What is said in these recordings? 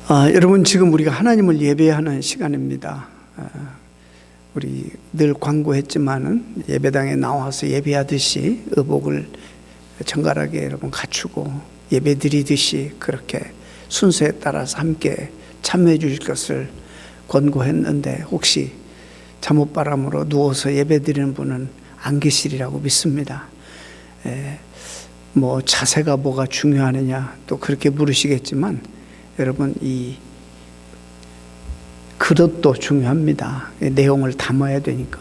여러분, 지금 우리가 하나님을 예배하는 시간입니다. 우리 늘 광고했지만은 예배당에 나와서 예배하듯이 의복을 정갈하게 여러분 갖추고 예배 드리듯이 그렇게 순서에 따라서 함께 참여해 주실 것을 권고했는데, 혹시 잠옷바람으로 누워서 예배 드리는 분은 안 계시리라고 믿습니다. 뭐 자세가 뭐가 중요하느냐 또 그렇게 물으시겠지만, 여러분, 이 그릇도 중요합니다. 내용을 담아야 되니까.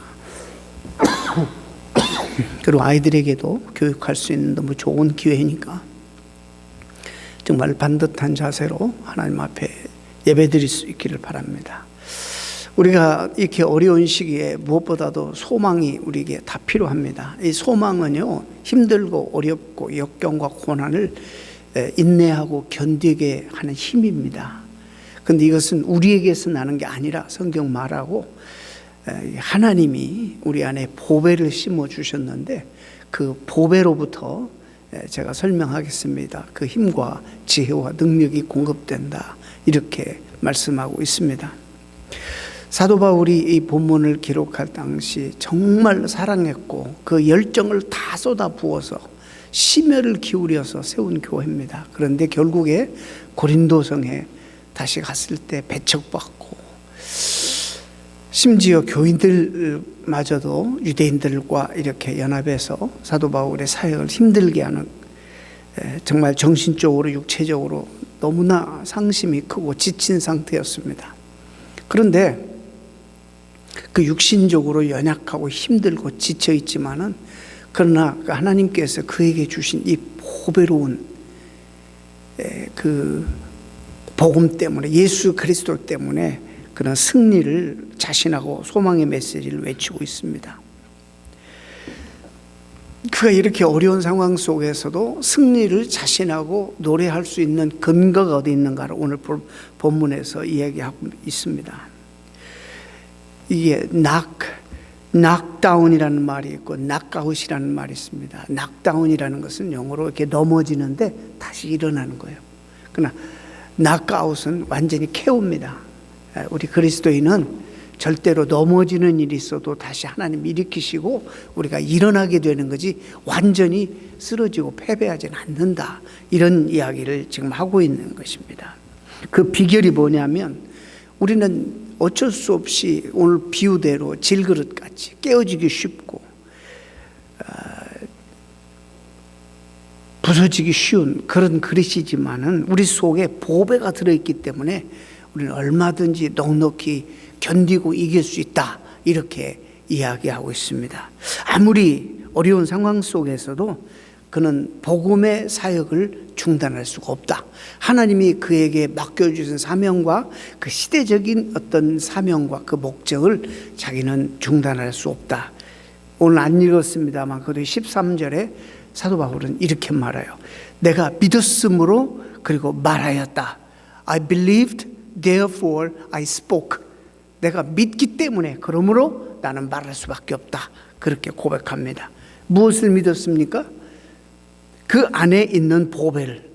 그리고 아이들에게도 교육할 수 있는 너무 좋은 기회니까 정말 반듯한 자세로 하나님 앞에 예배드릴 수 있기를 바랍니다. 우리가 이렇게 어려운 시기에 무엇보다도 소망이 우리에게 다 필요합니다. 이 소망은요, 힘들고 어렵고 역경과 고난을 인내하고 견디게 하는 힘입니다. 그런데 이것은 우리에게서 나는 게 아니라 성경 말하고 하나님이 우리 안에 보배를 심어 주셨는데, 그 보배로부터 제가 설명하겠습니다. 그 힘과 지혜와 능력이 공급된다, 이렇게 말씀하고 있습니다. 사도 바울이 이 본문을 기록할 당시 정말 사랑했고 그 열정을 다 쏟아 부어서 심혈을 기울여서 세운 교회입니다. 그런데 결국에 고린도성에 다시 갔을 때 배척받고, 심지어 교인들마저도 유대인들과 이렇게 연합해서 사도 바울의 사역을 힘들게 하는, 정말 정신적으로 육체적으로 너무나 상심이 크고 지친 상태였습니다. 그런데 그 육신적으로 연약하고 힘들고 지쳐 있지만은, 그러나 하나님께서 그에게 주신 이 보배로운 그 복음 때문에, 예수 그리스도 때문에 그런 승리를 자신하고 소망의 메시지를 외치고 있습니다. 그가 이렇게 어려운 상황 속에서도 승리를 자신하고 노래할 수 있는 근거가 어디 있는가를 오늘 본문에서 이야기하고 있습니다. 이게 knockdown이라는 말이 있고 knockout이라는 말이 있습니다. knockdown이라는 것은 영어로 이렇게 넘어지는데 다시 일어나는 거예요. 그러나 knockout은 완전히 KO입니다. 우리 그리스도인은 절대로 넘어지는 일이 있어도 다시 하나님 일으키시고 우리가 일어나게 되는 거지, 완전히 쓰러지고 패배하지는 않는다, 이런 이야기를 지금 하고 있는 것입니다. 그 비결이 뭐냐면, 우리는 어쩔 수 없이 오늘 비유대로 질그릇같이 깨어지기 쉽고 부서지기 쉬운 그런 그릇이지만은, 우리 속에 보배가 들어있기 때문에 우리는 얼마든지 넉넉히 견디고 이길 수 있다, 이렇게 이야기하고 있습니다. 아무리 어려운 상황 속에서도 그는 복음의 사역을 중단할 수가 없다. 하나님이 그에게 맡겨주신 사명과 그 시대적인 어떤 사명과 그 목적을 자기는 중단할 수 없다. 오늘 안 읽었습니다만 그래도 13절에 사도 바울은 이렇게 말해요. 내가 믿었으므로 그리고 말하였다. I believed, therefore I spoke. 내가 믿기 때문에, 그러므로 나는 말할 수밖에 없다, 그렇게 고백합니다. 무엇을 믿었습니까? 그 안에 있는 보배를.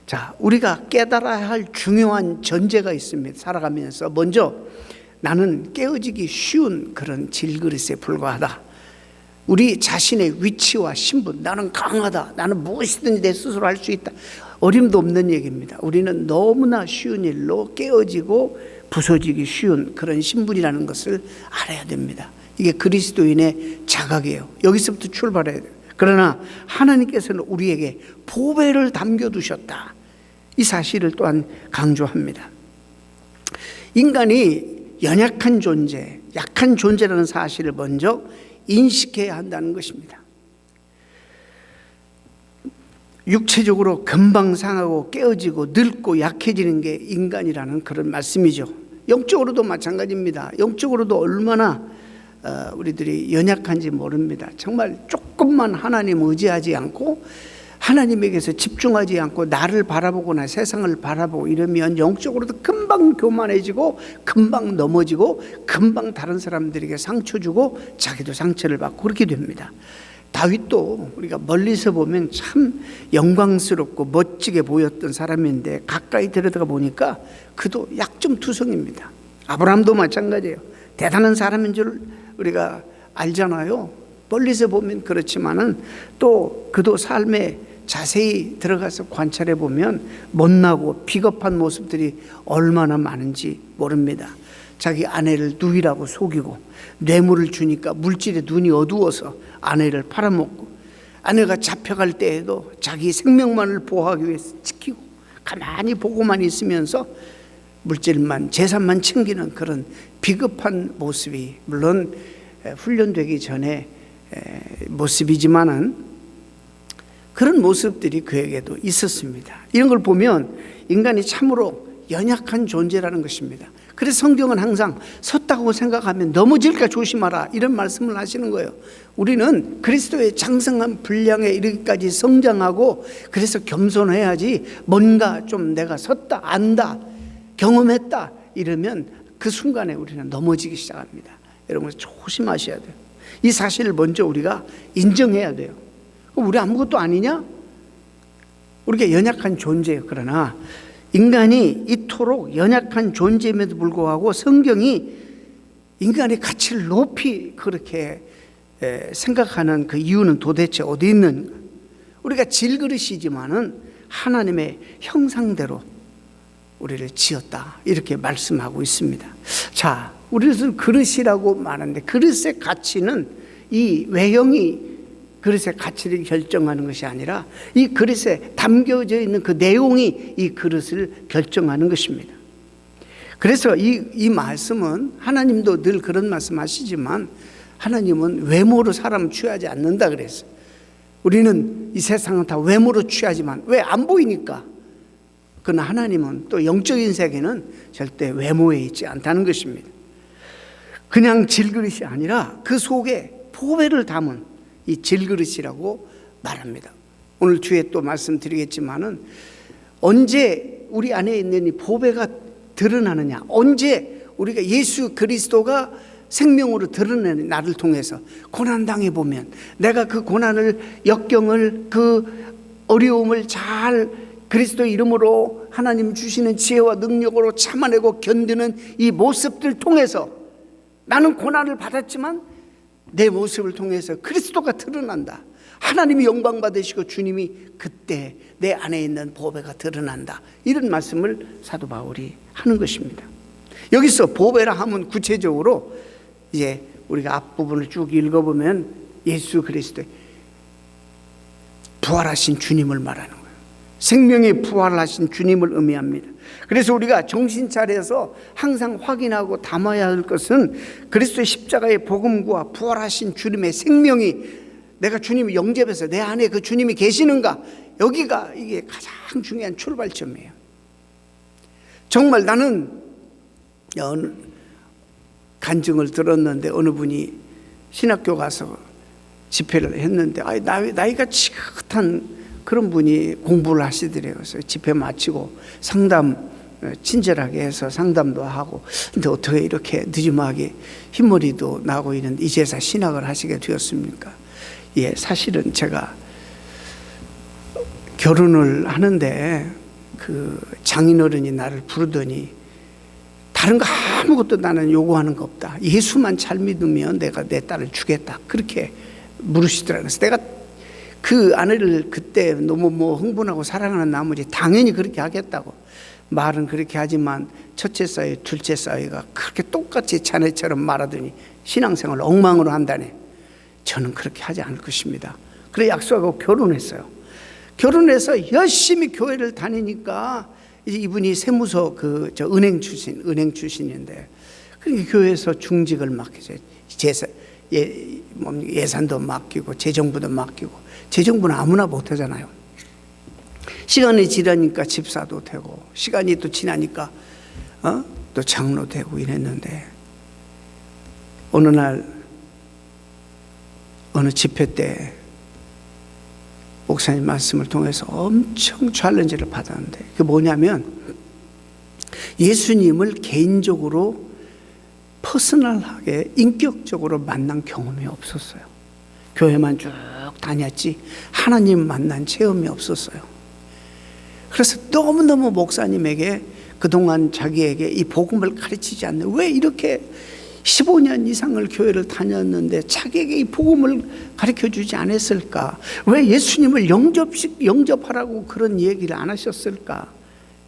자, 우리가 깨달아야 할 중요한 전제가 있습니다. 살아가면서 먼저 나는 깨어지기 쉬운 그런 질그릇에 불과하다. 우리 자신의 위치와 신분, 나는 강하다, 나는 무엇이든지 내 스스로 할 수 있다, 어림도 없는 얘기입니다. 우리는 너무나 쉬운 일로 깨어지고 부서지기 쉬운 그런 신분이라는 것을 알아야 됩니다. 이게 그리스도인의 자각이에요. 여기서부터 출발해야 돼요. 그러나 하나님께서는 우리에게 보배를 담겨두셨다, 이 사실을 또한 강조합니다. 인간이 연약한 존재, 약한 존재라는 사실을 먼저 인식해야 한다는 것입니다. 육체적으로 금방 상하고 깨어지고 늙고 약해지는 게 인간이라는 그런 말씀이죠. 영적으로도 마찬가지입니다. 영적으로도 얼마나 우리들이 연약한지 모릅니다. 정말 조금만 하나님 의지하지 않고 하나님에게서 집중하지 않고 나를 바라보거나 세상을 바라보고 이러면 영적으로도 금방 교만해지고 금방 넘어지고 금방 다른 사람들에게 상처 주고 자기도 상처를 받고 그렇게 됩니다. 다윗도 우리가 멀리서 보면 참 영광스럽고 멋지게 보였던 사람인데 가까이 들여다가 보니까 그도 약점투성입니다. 아브라함도 마찬가지예요. 대단한 사람인 줄 우리가 알잖아요. 멀리서 보면 그렇지만은 또 그도 삶에 자세히 들어가서 관찰해 보면 못나고 비겁한 모습들이 얼마나 많은지 모릅니다. 자기 아내를 누이라고 속이고 뇌물을 주니까 물질에 눈이 어두워서 아내를 팔아먹고, 아내가 잡혀갈 때에도 자기 생명만을 보호하기 위해서 지키고 가만히 보고만 있으면서 물질만 재산만 챙기는 그런 비겁한 모습이 물론 훈련되기 전에 모습이지만은 그런 모습들이 그에게도 있었습니다. 이런 걸 보면 인간이 참으로 연약한 존재라는 것입니다. 그래서 성경은 항상 섰다고 생각하면 넘어질까 조심하라 이런 말씀을 하시는 거예요. 우리는 그리스도의 장성한 분량에 이르기까지 성장하고 그래서 겸손해야지, 뭔가 좀 내가 섰다 안다 경험했다 이러면 그 순간에 우리는 넘어지기 시작합니다. 여러분 조심하셔야 돼요. 이 사실을 먼저 우리가 인정해야 돼요. 우리 아무것도 아니냐? 우리가 연약한 존재예요. 그러나 인간이 이토록 연약한 존재임에도 불구하고 성경이 인간의 가치를 높이 그렇게 생각하는 그 이유는 도대체 어디 있는가? 우리가 질그릇이지만은 하나님의 형상대로 우리를 지었다 이렇게 말씀하고 있습니다. 자, 우리는 그릇이라고 말하는데 그릇의 가치는 이 외형이 그릇의 가치를 결정하는 것이 아니라 이 그릇에 담겨져 있는 그 내용이 이 그릇을 결정하는 것입니다. 그래서 이 말씀은 하나님도 늘 그런 말씀 하시지만 하나님은 외모로 사람을 취하지 않는다 그랬어요. 우리는 이 세상은 다 외모로 취하지만 왜 안 보이니까. 그러나 하나님은 또 영적인 세계는 절대 외모에 있지 않다는 것입니다. 그냥 질그릇이 아니라 그 속에 보배를 담은 이 질그릇이라고 말합니다. 오늘 뒤에 또 말씀드리겠지만은 언제 우리 안에 있는 이 보배가 드러나느냐, 언제 우리가 예수 그리스도가 생명으로 드러내는 나를 통해서 고난당해 보면 내가 그 고난을, 역경을, 그 어려움을 잘 그리스도 이름으로 하나님 주시는 지혜와 능력으로 참아내고 견디는 이 모습들 통해서 나는 고난을 받았지만 내 모습을 통해서 그리스도가 드러난다. 하나님이 영광 받으시고 주님이 그때 내 안에 있는 보배가 드러난다. 이런 말씀을 사도 바울이 하는 것입니다. 여기서 보배라 하면 구체적으로 이제 우리가 앞부분을 쭉 읽어보면 예수 그리스도의 부활하신 주님을 말하는 거예요. 생명의 부활하신 주님을 의미합니다. 그래서 우리가 정신 차려서 항상 확인하고 담아야 할 것은 그리스도의 십자가의 복음과 부활하신 주님의 생명이 내가 주님을 영접해서 내 안에 그 주님이 계시는가, 여기가 이게 가장 중요한 출발점이에요. 정말 나는 간증을 들었는데 어느 분이 신학교 가서 집회를 했는데 나이가 지긋한 그런 분이 공부를 하시더래요. 그래서 집회 마치고 상담 친절하게 해서 상담도 하고, 근데 어떻게 이렇게 늦음하게 흰머리도 나고 있는데 이제서 신학을 하시게 되었습니까? 예, 사실은 제가 결혼을 하는데 그 장인어른이 나를 부르더니 다른 거 아무것도 나는 요구하는 거 없다. 예수만 잘 믿으면 내가 내 딸을 주겠다. 그렇게 물으시더라고요. 그래서 내가 그 아내를 그때 너무 흥분하고 사랑하는 나머지 당연히 그렇게 하겠다고 말은 그렇게 하지만 첫째 사위, 둘째 사위가 그렇게 똑같이 자네처럼 말하더니 신앙생활을 엉망으로 한다네. 저는 그렇게 하지 않을 것입니다. 그래 약속하고 결혼했어요. 결혼해서 열심히 교회를 다니니까 이제 이분이 세무서 은행 출신인데 그러니까 교회에서 중직을 맡기죠. 예산도 맡기고 재정부도 맡기고. 재정부는 아무나 못하잖아요. 시간이 지나니까 집사도 되고 시간이 또 지나니까 또 장로 되고 이랬는데 어느 날 어느 집회 때 목사님 말씀을 통해서 엄청 챌린지를 받았는데 그게 뭐냐면 예수님을 개인적으로 퍼스널하게 인격적으로 만난 경험이 없었어요. 교회만 쭉 다녔지 하나님 만난 체험이 없었어요. 그래서 너무너무 목사님에게 그동안 자기에게 이 복음을 가르치지 않는, 왜 이렇게 15년 이상을 교회를 다녔는데 자기에게 이 복음을 가르쳐주지 않았을까? 왜 예수님을 영접하라고 그런 얘기를 안 하셨을까?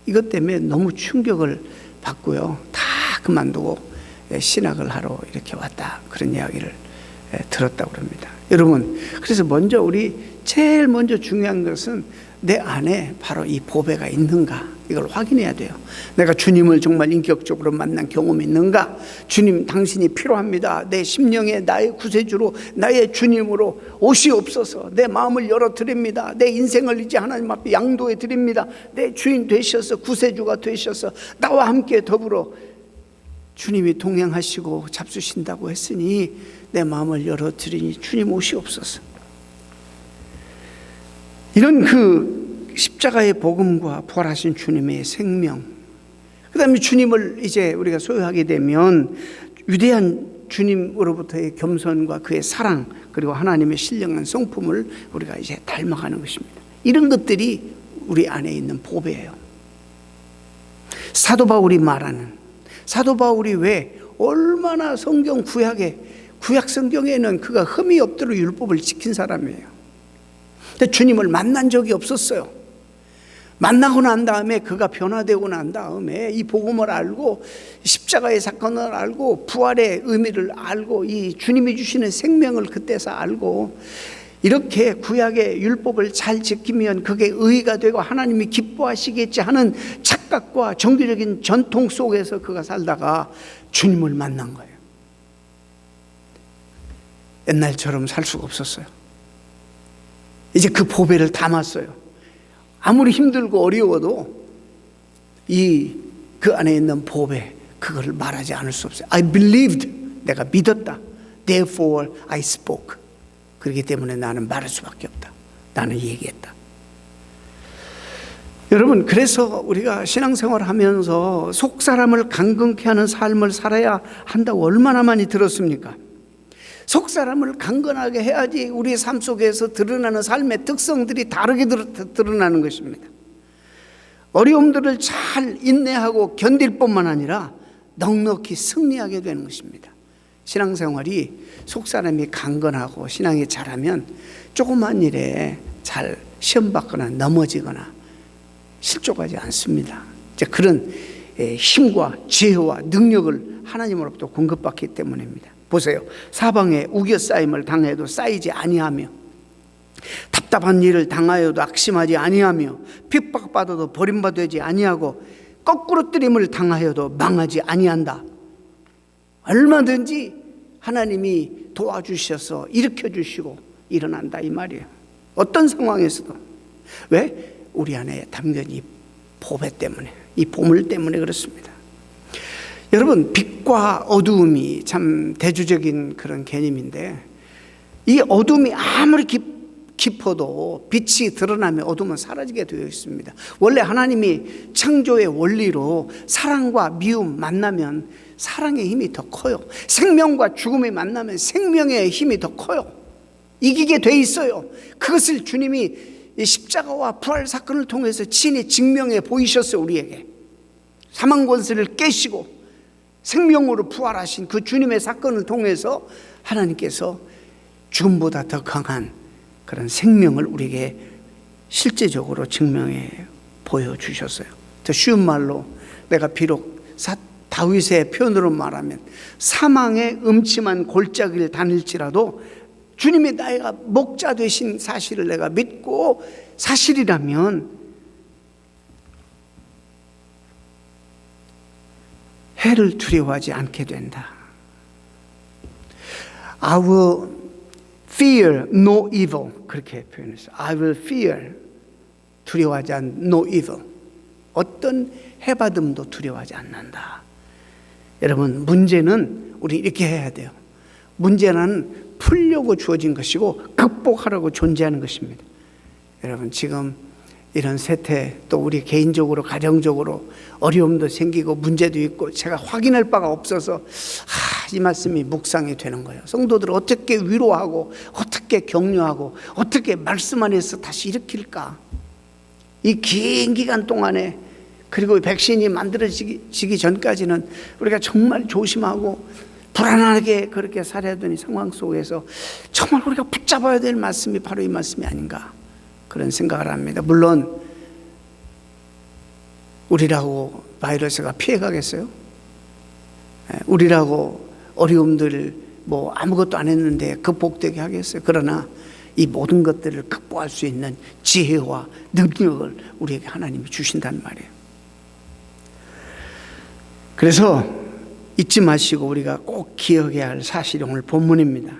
이것 때문에 너무 충격을 받고요, 다 그만두고 신학을 하러 이렇게 왔다, 그런 이야기를 들었다고 합니다. 여러분, 그래서 제일 먼저 중요한 것은 내 안에 바로 이 보배가 있는가, 이걸 확인해야 돼요. 내가 주님을 정말 인격적으로 만난 경험이 있는가? 주님 당신이 필요합니다. 내 심령에 나의 구세주로, 나의 주님으로 오시옵소서. 내 마음을 열어드립니다. 내 인생을 이제 하나님 앞에 양도해 드립니다. 내 주인 되셔서 구세주가 되셔서 나와 함께 더불어 주님이 동행하시고 잡수신다고 했으니 내 마음을 열어드리니 주님 오시옵소서. 이런 그 십자가의 복음과 부활하신 주님의 생명, 그 다음에 주님을 이제 우리가 소유하게 되면 위대한 주님으로부터의 겸손과 그의 사랑, 그리고 하나님의 신령한 성품을 우리가 이제 닮아가는 것입니다. 이런 것들이 우리 안에 있는 보배예요. 사도 바울이 왜 얼마나 성경 구약 성경에는 그가 흠이 없도록 율법을 지킨 사람이에요. 근데 주님을 만난 적이 없었어요. 만나고 난 다음에 그가 변화되고 난 다음에 이 복음을 알고 십자가의 사건을 알고 부활의 의미를 알고 이 주님이 주시는 생명을 그때서 알고 이렇게 구약의 율법을 잘 지키면 그게 의가 되고 하나님이 기뻐하시겠지 하는 착각과 정교적인 전통 속에서 그가 살다가 주님을 만난 거예요. 옛날처럼 살 수가 없었어요. 이제 그 보배를 담았어요. 아무리 힘들고 어려워도 그 안에 있는 보배, 그걸 말하지 않을 수 없어요. I believed, 내가 믿었다. Therefore I spoke. 그렇기 때문에 나는 말할 수밖에 없다. 나는 얘기했다. 여러분, 그래서 우리가 신앙생활을 하면서 속 사람을 강건케 하는 삶을 살아야 한다고 얼마나 많이 들었습니까? 속 사람을 강건하게 해야지 우리의 삶 속에서 드러나는 삶의 특성들이 다르게 드러나는 것입니다. 어려움들을 잘 인내하고 견딜 뿐만 아니라 넉넉히 승리하게 되는 것입니다. 신앙생활이 속 사람이 강건하고 신앙이 잘하면 조그만 일에 잘 시험받거나 넘어지거나 실족하지 않습니다. 이제 그런 힘과 지혜와 능력을 하나님으로부터 공급받기 때문입니다. 보세요. 사방에 우겨싸임을 당해도 쌓이지 아니하며, 답답한 일을 당하여도 악심하지 아니하며, 핍박받아도 버림받지 아니하고, 거꾸로 뜨림을 당하여도 망하지 아니한다. 얼마든지 하나님이 도와주셔서 일으켜주시고 일어난다, 이 말이에요. 어떤 상황에서도. 왜? 우리 안에 담긴 이 보배 때문에, 이 보물 때문에 그렇습니다. 여러분, 빛과 어두움이 참 대조적인 그런 개념인데, 이 어둠이 아무리 깊어도 빛이 드러나면 어둠은 사라지게 되어 있습니다. 원래 하나님이 창조의 원리로 사랑과 미움 만나면 사랑의 힘이 더 커요. 생명과 죽음이 만나면 생명의 힘이 더 커요. 이기게 돼 있어요. 그것을 주님이 십자가와 부활 사건을 통해서 친히 증명해 보이셨어요. 우리에게 사망 권세를 깨시고 생명으로 부활하신 그 주님의 사건을 통해서 하나님께서 죽음보다 더 강한 그런 생명을 우리에게 실제적으로 증명해 보여주셨어요. 더 쉬운 말로, 내가 비록 다윗의 표현으로 말하면 사망의 음침한 골짜기를 다닐지라도 주님이 나의 목자 되신 사실을 내가 믿고 사실이라면 해를 두려워하지 않게 된다. I will fear no evil, 그렇게 표현했어요. I will fear, 두려워하지 않는 no evil, 어떤 해받음도 두려워하지 않는다. 여러분, 문제는 우리 이렇게 해야 돼요. 문제는 풀려고 주어진 것이고 극복하라고 존재하는 것입니다. 여러분, 지금 이런 세태, 또 우리 개인적으로 가정적으로 어려움도 생기고 문제도 있고 제가 확인할 바가 없어서 이 말씀이 묵상이 되는 거예요. 성도들을 어떻게 위로하고 어떻게 격려하고 어떻게 말씀 안에서 다시 일으킬까? 이 긴 기간 동안에, 그리고 백신이 만들어지기 전까지는 우리가 정말 조심하고 불안하게 그렇게 살아야 되는 상황 속에서 정말 우리가 붙잡아야 될 말씀이 바로 이 말씀이 아닌가, 그런 생각을 합니다. 물론 우리라고 바이러스가 피해가겠어요? 우리라고 어려움들을 아무것도 안 했는데 극복되게 하겠어요? 그러나 이 모든 것들을 극복할 수 있는 지혜와 능력을 우리에게 하나님이 주신단 말이에요. 그래서 잊지 마시고 우리가 꼭 기억해야 할 사실이 오늘 본문입니다.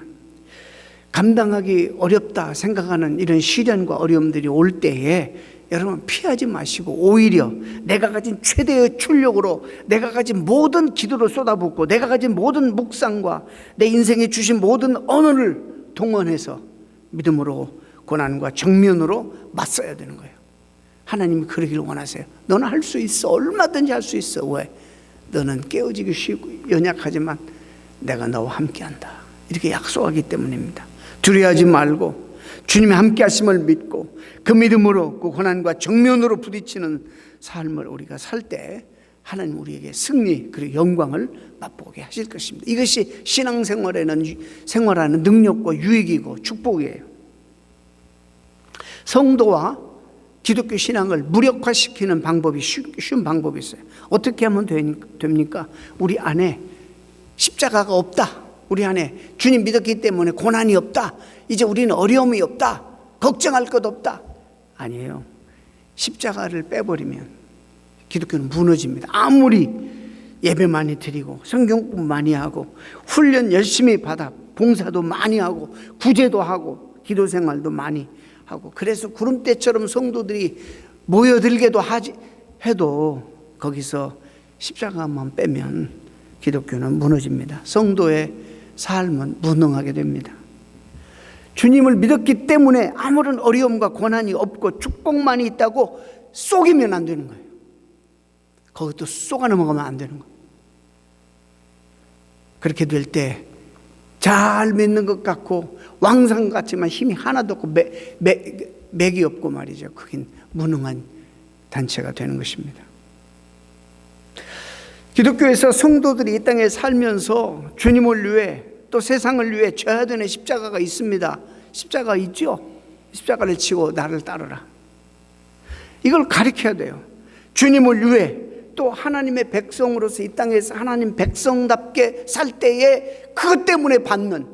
감당하기 어렵다 생각하는 이런 시련과 어려움들이 올 때에 여러분 피하지 마시고 오히려 내가 가진 최대의 출력으로, 내가 가진 모든 기도를 쏟아붓고, 내가 가진 모든 묵상과 내 인생에 주신 모든 언어를 동원해서 믿음으로 고난과 정면으로 맞서야 되는 거예요. 하나님이 그러기를 원하세요. 너는 할 수 있어. 얼마든지 할 수 있어. 왜? 너는 깨어지기 쉽고 연약하지만 내가 너와 함께한다, 이렇게 약속하기 때문입니다. 두려워하지 말고 주님의 함께 하심을 믿고 그 믿음으로 그 고난과 정면으로 부딪히는 삶을 우리가 살 때 하나님 우리에게 승리 그리고 영광을 맛보게 하실 것입니다. 이것이 신앙생활에는 생활하는 능력과 유익이고 축복이에요. 성도와 기독교 신앙을 무력화시키는 방법이 쉬운 방법이 있어요. 어떻게 하면 됩니까? 우리 안에 십자가가 없다, 우리 안에 주님 믿었기 때문에 고난이 없다, 이제 우리는 어려움이 없다, 걱정할 것 없다. 아니에요. 십자가를 빼버리면 기독교는 무너집니다. 아무리 예배 많이 드리고 성경 공부 많이 하고 훈련 열심히 받아 봉사도 많이 하고 구제도 하고 기도 생활도 많이 하고, 그래서 구름대처럼 성도들이 모여들게도 해도 거기서 십자가만 빼면 기독교는 무너집니다. 성도의 삶은 무능하게 됩니다. 주님을 믿었기 때문에 아무런 어려움과 고난이 없고 축복만이 있다고 속이면 안 되는 거예요. 거기도 속아 넘어가면 안 되는 거예요. 그렇게 될 때 잘 믿는 것 같고 왕상 같지만 힘이 하나도 없고 맥이 없고 말이죠. 그긴 무능한 단체가 되는 것입니다. 기독교에서 성도들이 이 땅에 살면서 주님을 위해 또 세상을 위해 져야 되는 십자가가 있습니다. 십자가 있죠? 십자가를 지고 나를 따르라. 이걸 가르쳐야 돼요. 주님을 위해 또 하나님의 백성으로서 이 땅에서 하나님 백성답게 살 때에 그것 때문에 받는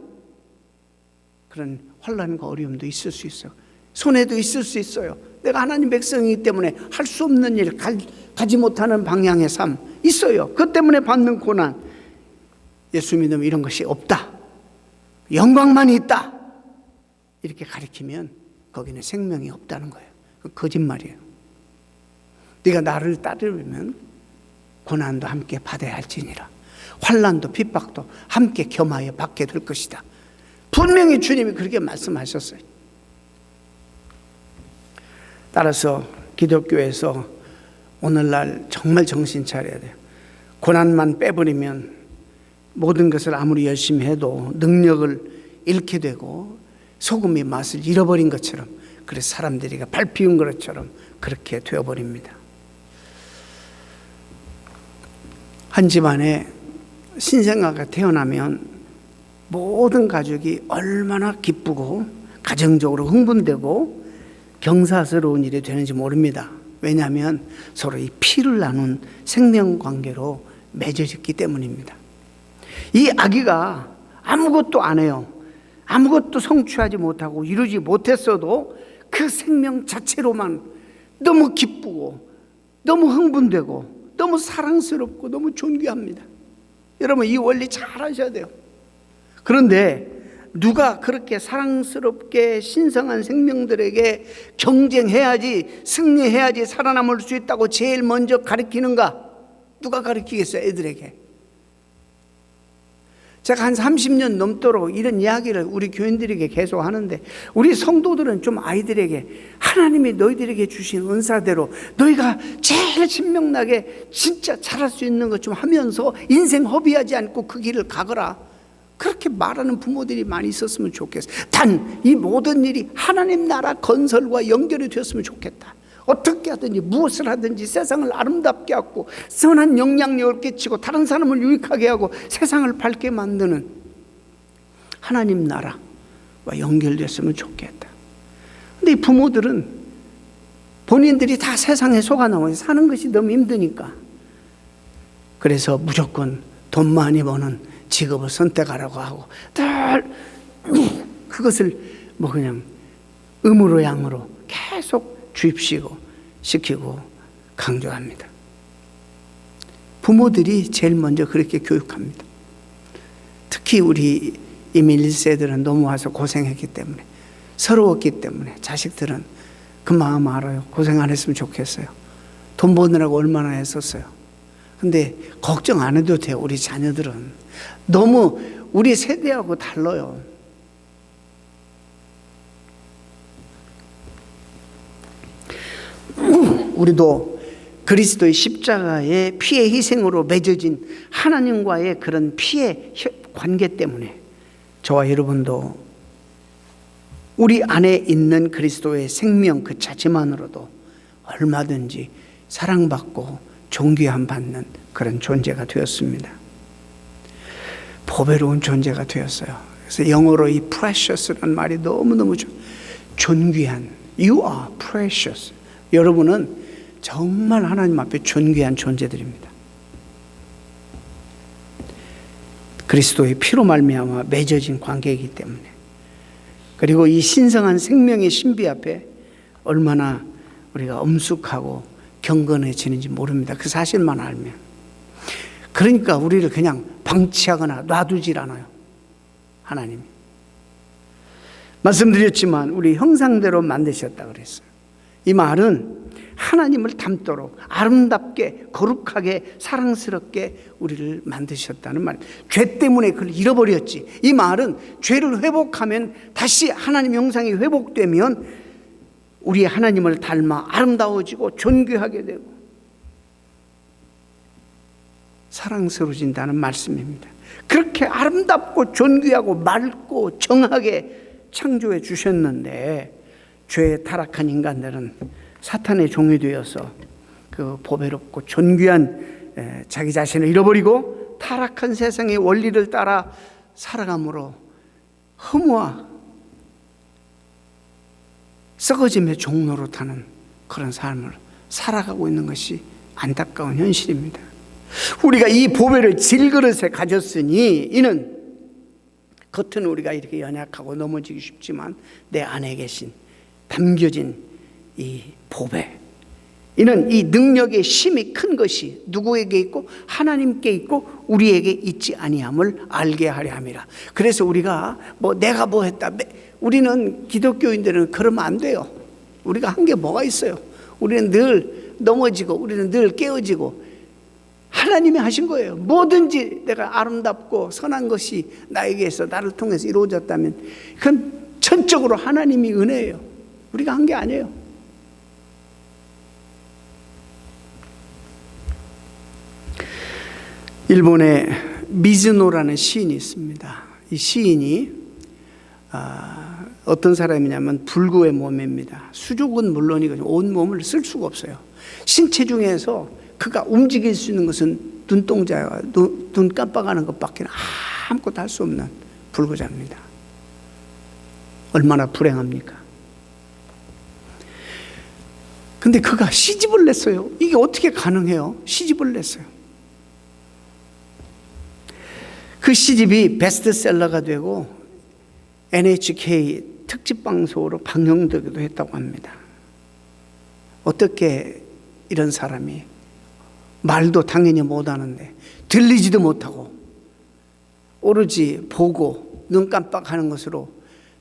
그런 환난과 어려움도 있을 수 있어요. 손해도 있을 수 있어요. 내가 하나님 백성이기 때문에 할 수 없는 일, 가지 못하는 방향의 삶 있어요. 그것 때문에 받는 고난, 예수 믿으면 이런 것이 없다, 영광만이 있다, 이렇게 가리키면 거기는 생명이 없다는 거예요. 거짓말이에요. 네가 나를 따르면 고난도 함께 받아야 할지니라, 환난도 핍박도 함께 겸하여 받게 될 것이다. 분명히 주님이 그렇게 말씀하셨어요. 따라서 기독교에서 오늘날 정말 정신 차려야 돼요. 고난만 빼버리면 모든 것을 아무리 열심히 해도 능력을 잃게 되고 소금의 맛을 잃어버린 것처럼, 그래서 사람들이 밟히운 것처럼 그렇게 되어버립니다. 한 집안에 신생아가 태어나면 모든 가족이 얼마나 기쁘고 가정적으로 흥분되고 경사스러운 일이 되는지 모릅니다. 왜냐하면 서로 이 피를 나눈 생명관계로 맺어졌기 때문입니다. 이 아기가 아무것도 안 해요. 아무것도 성취하지 못하고 이루지 못했어도 그 생명 자체로만 너무 기쁘고 너무 흥분되고 너무 사랑스럽고 너무 존귀합니다. 여러분 이 원리 잘 아셔야 돼요. 그런데 누가 그렇게 사랑스럽게 신성한 생명들에게 경쟁해야지, 승리해야지 살아남을 수 있다고 제일 먼저 가르치는가? 누가 가르치겠어요? 애들에게. 제가 한 30년 넘도록 이런 이야기를 우리 교인들에게 계속 하는데, 우리 성도들은 좀 아이들에게 하나님이 너희들에게 주신 은사대로 너희가 제일 신명나게 진짜 잘할 수 있는 것 좀 하면서 인생 허비하지 않고 그 길을 가거라, 그렇게 말하는 부모들이 많이 있었으면 좋겠어요. 단 이 모든 일이 하나님 나라 건설과 연결이 되었으면 좋겠다. 어떻게 하든지 무엇을 하든지 세상을 아름답게 하고 선한 영향력을 끼치고 다른 사람을 유익하게 하고 세상을 밝게 만드는 하나님 나라와 연결됐으면 좋겠다. 근데 이 부모들은 본인들이 다 세상에 속아나와 사는 것이 너무 힘드니까, 그래서 무조건 돈 많이 버는 직업을 선택하라고 하고 늘 그것을 뭐 그냥 음으로 양으로 계속 주입시고 시키고 강조합니다. 부모들이 제일 먼저 그렇게 교육합니다. 특히 우리 이민 1세들은 넘어와서 고생했기 때문에, 서러웠기 때문에 자식들은 그 마음 알아요. 고생 안 했으면 좋겠어요. 돈 버느라고 얼마나 했었어요. 근데 걱정 안 해도 돼요. 우리 자녀들은 너무 우리 세대하고 달라요. 우리도 그리스도의 십자가의 피의 희생으로 맺어진 하나님과의 그런 피의 관계 때문에 저와 여러분도 우리 안에 있는 그리스도의 생명 그 자체만으로도 얼마든지 사랑받고 존귀함 받는 그런 존재가 되었습니다. 보배로운 존재가 되었어요. 그래서 영어로 이 precious라는 말이 너무너무 존귀한, you are precious. 여러분은 정말 하나님 앞에 존귀한 존재들입니다. 그리스도의 피로 말미암아 맺어진 관계이기 때문에, 그리고 이 신성한 생명의 신비 앞에 얼마나 우리가 엄숙하고 경건해지는지 모릅니다. 그 사실만 알면. 그러니까 우리를 그냥 방치하거나 놔두질 않아요, 하나님이. 말씀드렸지만 우리 형상대로 만드셨다 그랬어요. 이 말은 하나님을 닮도록 아름답게 거룩하게 사랑스럽게 우리를 만드셨다는 말. 죄 때문에 그걸 잃어버렸지. 이 말은 죄를 회복하면 다시 하나님 형상이 회복되면 우리 하나님을 닮아 아름다워지고 존귀하게 되고 사랑스러워진다는 말씀입니다. 그렇게 아름답고 존귀하고 맑고 정하게 창조해 주셨는데, 죄에 타락한 인간들은 사탄의 종이 되어서 그 보배롭고 존귀한 자기 자신을 잃어버리고 타락한 세상의 원리를 따라 살아감으로 허무와 썩어짐의 종로로 타는 그런 삶을 살아가고 있는 것이 안타까운 현실입니다. 우리가 이 보배를 질그릇에 가졌으니 이는 겉은 우리가 이렇게 연약하고 넘어지기 쉽지만 내 안에 계신 담겨진 이 보배, 이는 이 능력의 심이 큰 것이 누구에게 있고 하나님께 있고 우리에게 있지 아니함을 알게 하려 함이라. 그래서 우리가 뭐 내가 뭐 했다, 우리는 기독교인들은 그러면 안 돼요. 우리가 한 게 뭐가 있어요? 우리는 늘 넘어지고 우리는 늘 깨어지고 하나님이 하신 거예요. 뭐든지 내가 아름답고 선한 것이 나에게서 나를 통해서 이루어졌다면 그건 전적으로 하나님이 은혜예요. 우리가 한 게 아니에요. 일본에 미즈노라는 시인이 있습니다. 이 시인이 어떤 사람이냐면 불구의 몸입니다. 수족은 물론이고 온 몸을 쓸 수가 없어요. 신체 중에서 그가 움직일 수 있는 것은 눈동자와 눈 깜빡하는 것밖에 아무것도 할 수 없는 불구자입니다. 얼마나 불행합니까? 근데 그가 시집을 냈어요. 이게 어떻게 가능해요? 시집을 냈어요. 그 시집이 베스트셀러가 되고 NHK 특집 방송으로 방영되기도 했다고 합니다. 어떻게 이런 사람이 말도 당연히 못하는데 들리지도 못하고 오로지 보고 눈 깜빡하는 것으로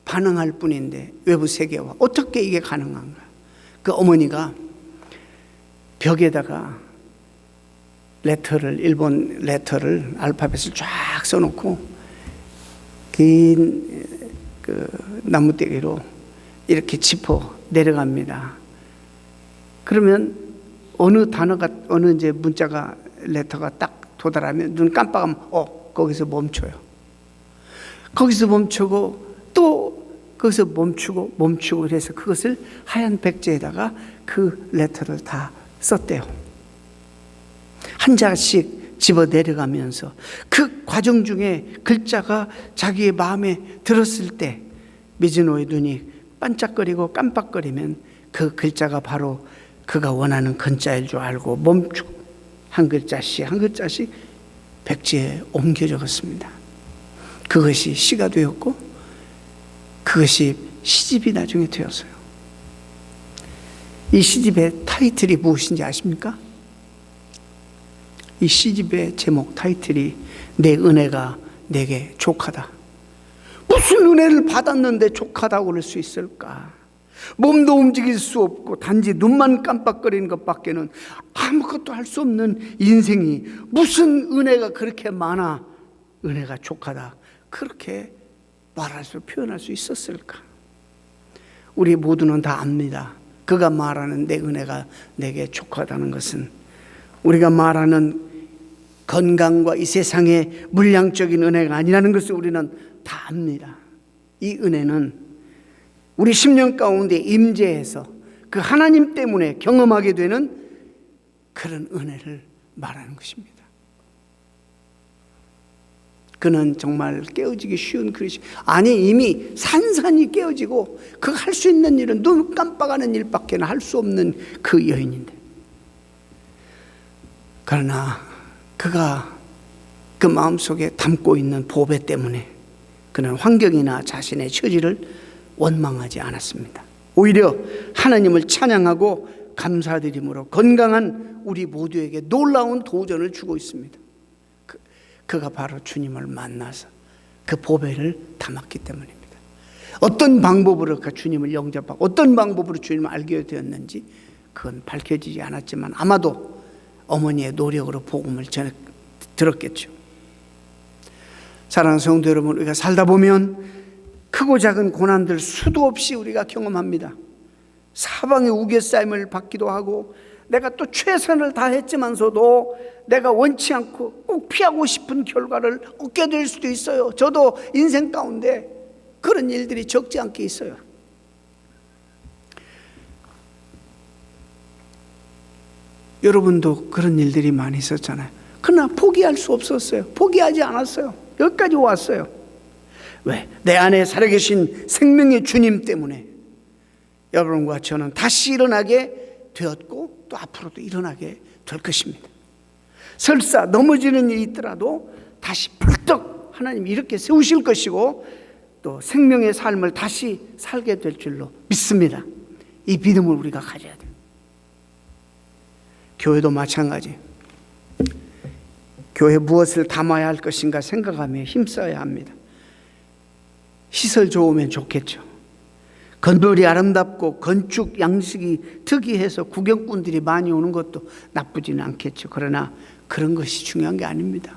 반응할 뿐인데 외부 세계와 어떻게 이게 가능한가? 그 어머니가 벽에다가 일본 레터를 알파벳을 쫙 써놓고 긴 그 나무떼기로 이렇게 짚어 내려갑니다. 그러면 어느 단어가, 어느 이제 문자가, 레터가 딱 도달하면 눈 깜빡하면 거기서 멈춰요. 거기서 멈추고 또 거기서 멈추고 그래서 그것을 하얀 백지에다가 그 레터를 다 썼대요. 한 자씩 집어 내려가면서 그 과정 중에 글자가 자기의 마음에 들었을 때 미즈노의 눈이 반짝거리고 깜빡거리면 그 글자가 바로 그가 원하는 건자일 줄 알고 멈추고 한 글자씩 한 글자씩 백지에 옮겨 적었습니다. 그것이 시가 되었고 그것이 시집이 나중에 되었어요. 이 시집의 타이틀이 무엇인지 아십니까? 이 시집의 제목 타이틀이 내 은혜가 내게 족하다. 무슨 은혜를 받았는데 족하다고 그럴 수 있을까? 몸도 움직일 수 없고 단지 눈만 깜빡거리는 것밖에는 아무것도 할 수 없는 인생이 무슨 은혜가 그렇게 많아 은혜가 족하다 그렇게 표현할 수 있었을까? 우리 모두는 다 압니다. 그가 말하는 내 은혜가 내게 족하다는 것은 우리가 말하는 건강과 이 세상의 물량적인 은혜가 아니라는 것을 우리는 다 압니다. 이 은혜는 우리 심령 가운데 임재해서 그 하나님 때문에 경험하게 되는 그런 은혜를 말하는 것입니다. 그는 정말 깨어지기 쉬운 그릇이 아니 이미 산산이 깨어지고 그 할 수 있는 일은 눈 깜빡하는 일밖에 할 수 없는 그 여인인데 그러나 그가 그 마음속에 담고 있는 보배 때문에 그는 환경이나 자신의 처지를 원망하지 않았습니다. 오히려 하나님을 찬양하고 감사드림으로 건강한 우리 모두에게 놀라운 도전을 주고 있습니다. 그가 바로 주님을 만나서 그 보배를 담았기 때문입니다. 어떤 방법으로 그 주님을 영접하고 어떤 방법으로 주님을 알게 되었는지 그건 밝혀지지 않았지만 아마도 어머니의 노력으로 복음을 들었겠죠. 사랑하는 성도 여러분, 우리가 살다 보면 크고 작은 고난들 수도 없이 우리가 경험합니다. 사방의 우겨싸임을 받기도 하고 내가 또 최선을 다했지만서도 내가 원치 않고 꼭 피하고 싶은 결과를 얻게 될 수도 있어요. 저도 인생 가운데 그런 일들이 적지 않게 있어요. 여러분도 그런 일들이 많이 있었잖아요. 그러나 포기할 수 없었어요. 포기하지 않았어요. 여기까지 왔어요. 왜? 내 안에 살아계신 생명의 주님 때문에 여러분과 저는 다시 일어나게 되었고 또 앞으로도 일어나게 될 것입니다. 설사 넘어지는 일이 있더라도 다시 벌떡 하나님이 이렇게 세우실 것이고 또 생명의 삶을 다시 살게 될 줄로 믿습니다. 이 믿음을 우리가 가져야 돼요. 교회도 마찬가지. 교회 무엇을 담아야 할 것인가 생각하며 힘써야 합니다. 시설 좋으면 좋겠죠. 건물이 아름답고 건축 양식이 특이해서 구경꾼들이 많이 오는 것도 나쁘지는 않겠죠. 그러나 그런 것이 중요한 게 아닙니다.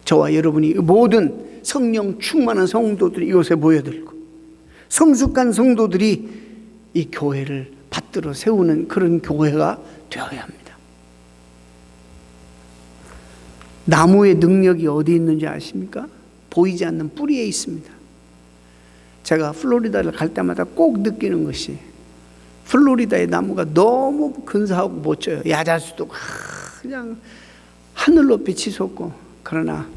저와 여러분이 모든 성령 충만한 성도들이 이곳에 모여들고 성숙한 성도들이 이 교회를 받들어 세우는 그런 교회가 되어야 합니다. 나무의 능력이 어디 있는지 아십니까? 보이지 않는 뿌리에 있습니다. 제가 플로리다를 갈 때마다 꼭 느끼는 것이 플로리다의 나무가 너무 근사하고 멋져요. 야자수도 그냥 하늘 높이 치솟고 그러나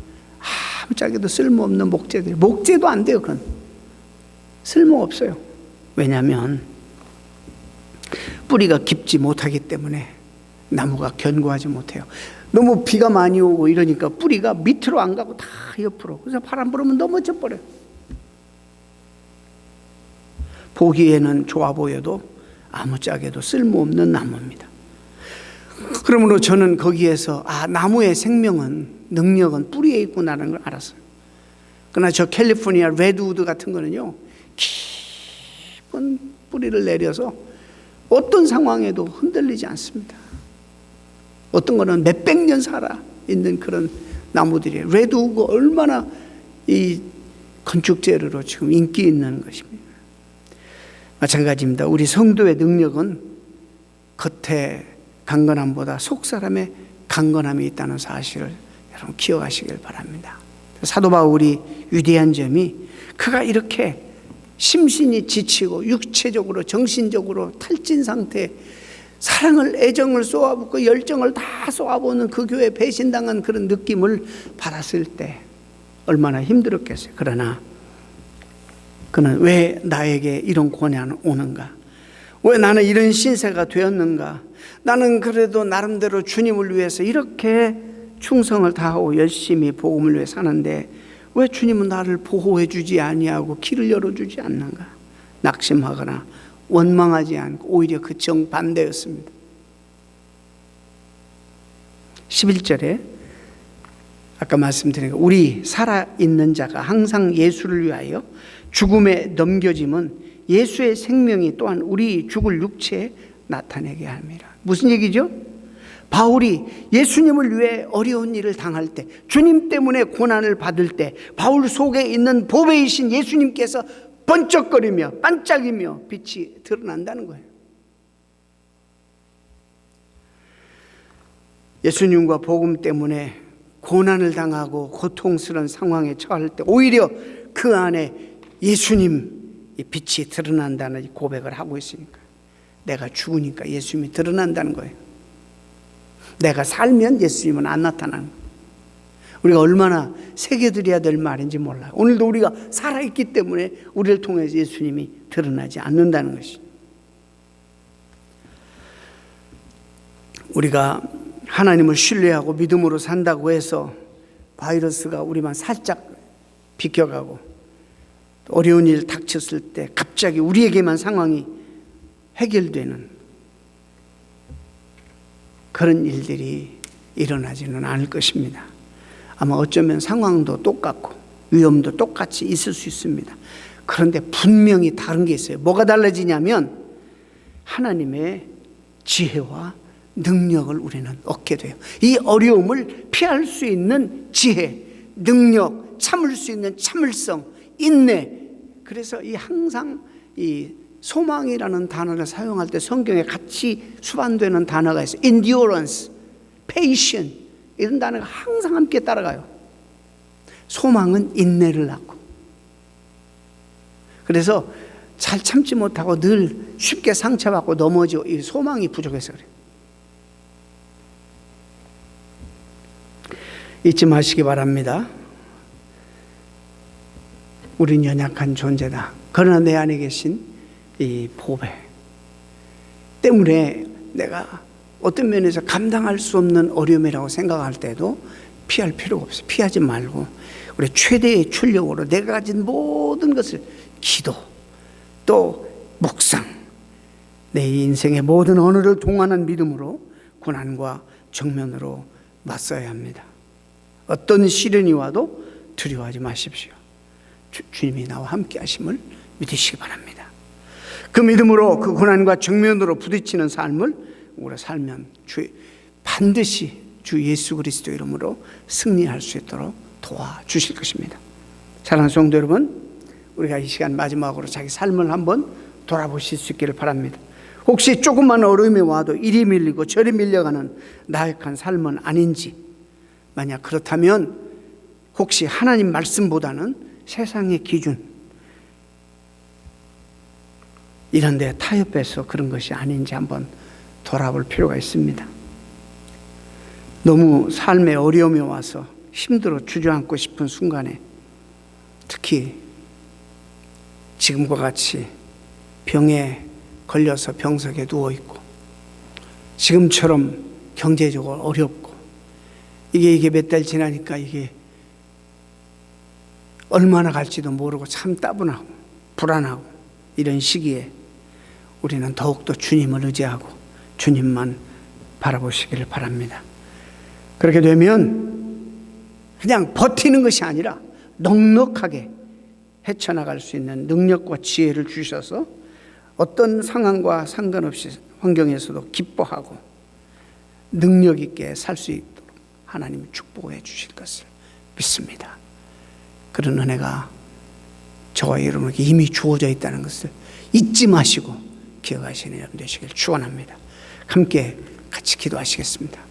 아무짝에도 쓸모없는 목재들. 목재도 안 돼요. 그건 쓸모없어요. 왜냐하면 뿌리가 깊지 못하기 때문에 나무가 견고하지 못해요. 너무 비가 많이 오고 이러니까 뿌리가 밑으로 안 가고 다 옆으로. 그래서 바람 불으면 넘어져 버려요. 보기에는 좋아 보여도 아무짝에도 쓸모없는 나무입니다. 그러므로 저는 거기에서 나무의 생명은 능력은 뿌리에 있구나라는 걸 알았어요. 그러나 저 캘리포니아 레드우드 같은 거는요 깊은 뿌리를 내려서 어떤 상황에도 흔들리지 않습니다. 어떤 거는 몇백 년 살아 있는 그런 나무들이에요. 레드우드가 얼마나 이 건축 재료로 지금 인기 있는 것입니다. 마찬가지입니다. 우리 성도의 능력은 겉에 강건함보다 속 사람의 강건함이 있다는 사실을 여러분 기억하시길 바랍니다. 사도 바울이 위대한 점이 그가 이렇게 심신이 지치고 육체적으로 정신적으로 탈진 상태에 사랑을 애정을 쏟아붓고 열정을 다 쏟아부는 그 교회에 배신당한 그런 느낌을 받았을 때 얼마나 힘들었겠어요. 그러나 그는 왜 나에게 이런 고난이 오는가? 왜 나는 이런 신세가 되었는가? 나는 그래도 나름대로 주님을 위해서 이렇게 충성을 다하고 열심히 복음을 위해 사는데 왜 주님은 나를 보호해 주지 아니하고 길을 열어주지 않는가? 낙심하거나 원망하지 않고 오히려 그 정반대였습니다. 11절에 아까 말씀드린 우리 살아있는 자가 항상 예수를 위하여 죽음에 넘겨짐은 예수의 생명이 또한 우리 죽을 육체에 나타내게 합니다. 무슨 얘기죠? 바울이 예수님을 위해 어려운 일을 당할 때, 주님 때문에 고난을 받을 때 바울 속에 있는 보배이신 예수님께서 번쩍거리며 반짝이며 빛이 드러난다는 거예요. 예수님과 복음 때문에 고난을 당하고 고통스러운 상황에 처할 때 오히려 그 안에 예수님의 빛이 드러난다는 고백을 하고 있으니까, 내가 죽으니까 예수님이 드러난다는 거예요. 내가 살면 예수님은 안 나타나는 거예요. 우리가 얼마나 새겨드려야 될 말인지 몰라요. 오늘도 우리가 살아있기 때문에 우리를 통해서 예수님이 드러나지 않는다는 것이. 우리가 하나님을 신뢰하고 믿음으로 산다고 해서 바이러스가 우리만 살짝 비켜가고 어려운 일 닥쳤을 때 갑자기 우리에게만 상황이 해결되는 그런 일들이 일어나지는 않을 것입니다. 아마 어쩌면 상황도 똑같고 위험도 똑같이 있을 수 있습니다. 그런데 분명히 다른 게 있어요. 뭐가 달라지냐면 하나님의 지혜와 능력을 우리는 얻게 돼요. 이 어려움을 피할 수 있는 지혜, 능력, 참을 수 있는 참을성, 인내. 그래서 이 항상 이 소망이라는 단어를 사용할 때 성경에 같이 수반되는 단어가 있어요. endurance, patience 이런 단어가 항상 함께 따라가요. 소망은 인내를 낳고. 그래서 잘 참지 못하고 늘 쉽게 상처받고 넘어지고 이 소망이 부족해서 그래요. 잊지 마시기 바랍니다. 우린 연약한 존재다. 그러나 내 안에 계신 이 보배 때문에 내가 어떤 면에서 감당할 수 없는 어려움이라고 생각할 때도 피할 필요가 없어요. 피하지 말고 우리 최대의 출력으로 내가 가진 모든 것을 기도 또 묵상 내 인생의 모든 언어를 동원한 믿음으로 고난과 정면으로 맞서야 합니다. 어떤 시련이 와도 두려워하지 마십시오. 주님이 나와 함께 하심을 믿으시기 바랍니다. 그 믿음으로 그 고난과 정면으로 부딪히는 삶을 우리가 살면 반드시 주 예수 그리스도 이름으로 승리할 수 있도록 도와주실 것입니다. 사랑하는 성도 여러분, 우리가 이 시간 마지막으로 자기 삶을 한번 돌아보실 수 있기를 바랍니다. 혹시 조금만 어려움이 와도 이리 밀리고 저리 밀려가는 나약한 삶은 아닌지, 만약 그렇다면 혹시 하나님 말씀보다는 세상의 기준 이런 데 타협해서 그런 것이 아닌지 한번 돌아볼 필요가 있습니다. 너무 삶에 어려움이 와서 힘들어 주저앉고 싶은 순간에 특히 지금과 같이 병에 걸려서 병석에 누워있고 지금처럼 경제적으로 어렵고 이게 몇 달 지나니까 이게 얼마나 갈지도 모르고 참 따분하고 불안하고 이런 시기에 우리는 더욱더 주님을 의지하고 주님만 바라보시기를 바랍니다. 그렇게 되면 그냥 버티는 것이 아니라 넉넉하게 헤쳐나갈 수 있는 능력과 지혜를 주셔서 어떤 상황과 상관없이 환경에서도 기뻐하고 능력 있게 살 수 있도록 하나님이 축복해 주실 것을 믿습니다. 그런 은혜가 저와 여러분에게 이미 주어져 있다는 것을 잊지 마시고 기억하시는 여러분 되시길 축원합니다. 함께 같이 기도하시겠습니다.